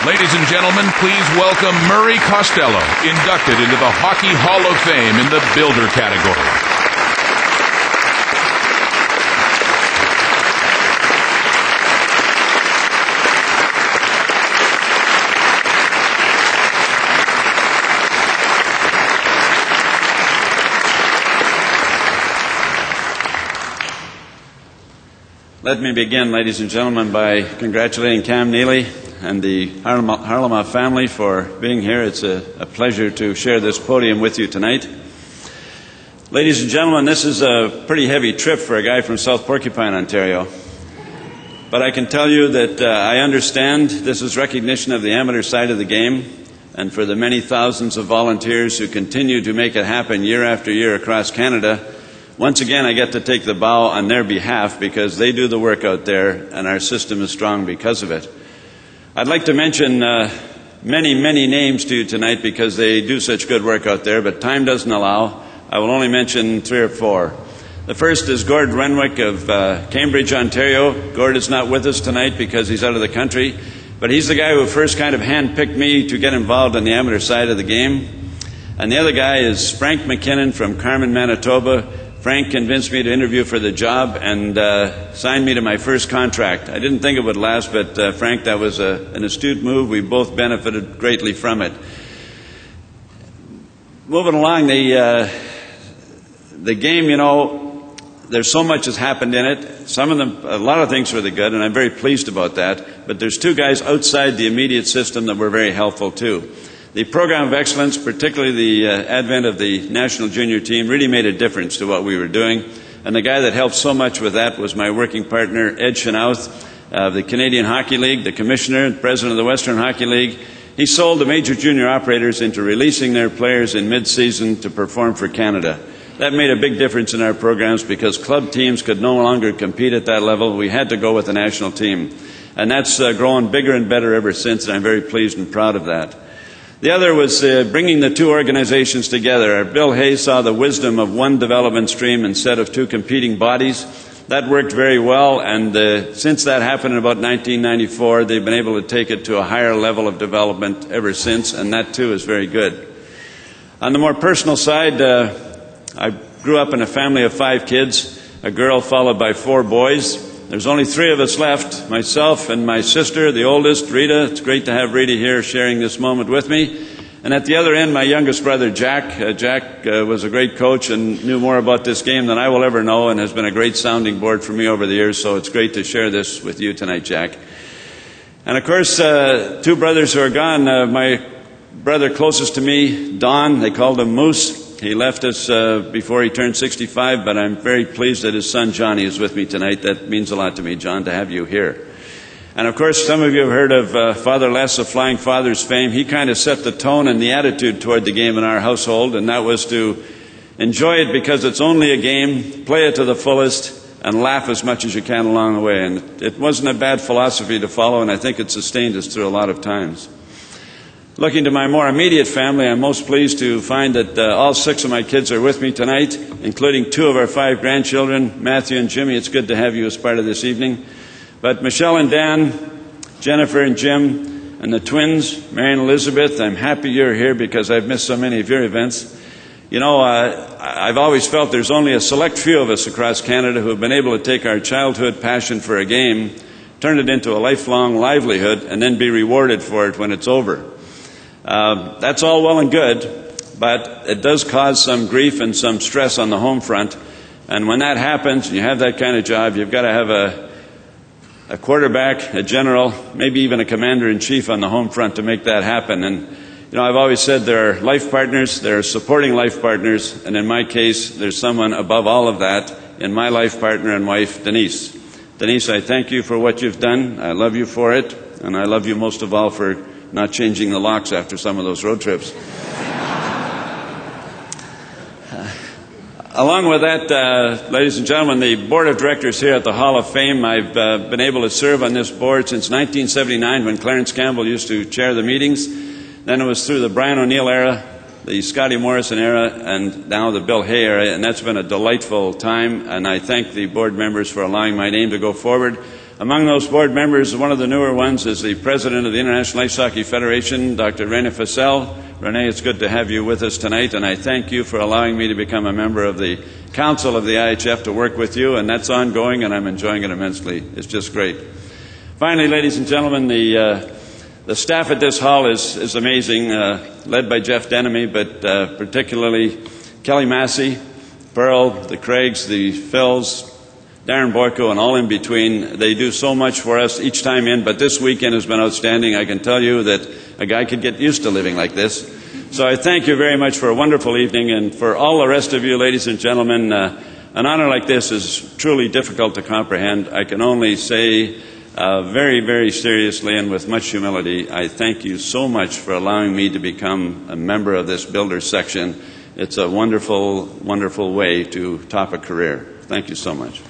Ladies and gentlemen, please welcome Murray Costello, inducted into the Hockey Hall of Fame in the Builder category. Let me begin, ladies and gentlemen, by congratulating Cam Neely and the Harlema family for being here. It's a pleasure to share this podium with you tonight. Ladies and gentlemen, this is a pretty heavy trip for a guy from South Porcupine, Ontario. But I can tell you that I understand this is recognition of the amateur side of the game, and for the many thousands of volunteers who continue to make it happen year after year across Canada. Once again, I get to take the bow on their behalf because they do the work out there, and our system is strong because of it. I'd like to mention many names to you tonight because they do such good work out there, but time doesn't allow. I will only mention 3 or 4. The first is Gord Renwick of Cambridge, Ontario. Gord is not with us tonight because he's out of the country, but he's the guy who first kind of handpicked me to get involved on the amateur side of the game. And the other guy is Frank Mackinnon from Carman, Manitoba. Frank convinced me to interview for the job and signed me to my first contract. I didn't think it would last, but Frank, that was an astute move. We both benefited greatly from it. Moving along, the game, you know, there's so much has happened in it. Some of them, a lot of things were good, and I'm very pleased about that. But there's 2 guys outside the immediate system that were very helpful too. The program of excellence, particularly the advent of the national junior team, really made a difference to what we were doing. And the guy that helped so much with that was my working partner, Ed Chenoweth, of the Canadian Hockey League, the commissioner, the president of the Western Hockey League. He sold the major junior operators into releasing their players in mid-season to perform for Canada. That made a big difference in our programs because club teams could no longer compete at that level. We had to go with the national team. And that's grown bigger and better ever since, and I'm very pleased and proud of that. The other was bringing the 2 organizations together. Bill Hayes saw the wisdom of one development stream instead of 2 competing bodies. That worked very well, and since that happened in about 1994, they've been able to take it to a higher level of development ever since, and that too is very good. On the more personal side, I grew up in a family of 5 kids, a girl followed by 4 boys. There's only 3 of us left, myself and my sister, the oldest, Rita. It's great to have Rita here sharing this moment with me. And at the other end, my youngest brother, Jack. Jack was a great coach and knew more about this game than I will ever know and has been a great sounding board for me over the years, so it's great to share this with you tonight, Jack. And of course, 2 brothers who are gone. My brother closest to me, Don, they called him Moose. He left us before he turned 65, but I'm very pleased that his son Johnny is with me tonight. That means a lot to me, John, to have you here. And of course, some of you have heard of Father Les of Flying Fathers fame. He kind of set the tone and the attitude toward the game in our household, and that was to enjoy it because it's only a game, play it to the fullest, and laugh as much as you can along the way. And it wasn't a bad philosophy to follow, and I think it sustained us through a lot of times. Looking to my more immediate family, I'm most pleased to find that all 6 of my kids are with me tonight, including 2 of our 5 grandchildren, Matthew and Jimmy. It's good to have you as part of this evening. But Michelle and Dan, Jennifer and Jim, and the twins, Mary and Elizabeth, I'm happy you're here because I've missed so many of your events. You know, I've always felt there's only a select few of us across Canada who have been able to take our childhood passion for a game, turn it into a lifelong livelihood, and then be rewarded for it when it's over. That's all well and good, but it does cause some grief and some stress on the home front. And when that happens, and you have that kind of job, you've got to have a quarterback, a general, maybe even a commander-in-chief on the home front to make that happen. And, you know, I've always said there are life partners, there are supporting life partners, and in my case, there's someone above all of that in my life partner and wife, Denise. Denise, I thank you for what you've done. I love you for it, and I love you most of all for not changing the locks after some of those road trips. Along with that, ladies and gentlemen, the board of directors here at the Hall of Fame, I've been able to serve on this board since 1979 when Clarence Campbell used to chair the meetings. Then it was through the Brian O'Neill era, the Scotty Morrison era, and now the Bill Hay era, and that's been a delightful time, and I thank the board members for allowing my name to go forward. Among those board members, one of the newer ones is the president of the International Ice Hockey Federation, Dr. Renwick. Rene, it's good to have you with us tonight, and I thank you for allowing me to become a member of the Council of the IHF to work with you, and that's ongoing, and I'm enjoying it immensely. It's just great. Finally, ladies and gentlemen, the staff at this hall is amazing, led by Jeff Denemy, but particularly Kelly Massey, Pearl, the Craigs, the Phils, Darren Boyko, and all in between. They do so much for us each time in, but this weekend has been outstanding. I can tell you that a guy could get used to living like this. So I thank you very much for a wonderful evening, and for all the rest of you, ladies and gentlemen, an honor like this is truly difficult to comprehend. I can only say very, very seriously and with much humility, I thank you so much for allowing me to become a member of this Builders section. It's a wonderful, wonderful way to top a career. Thank you so much.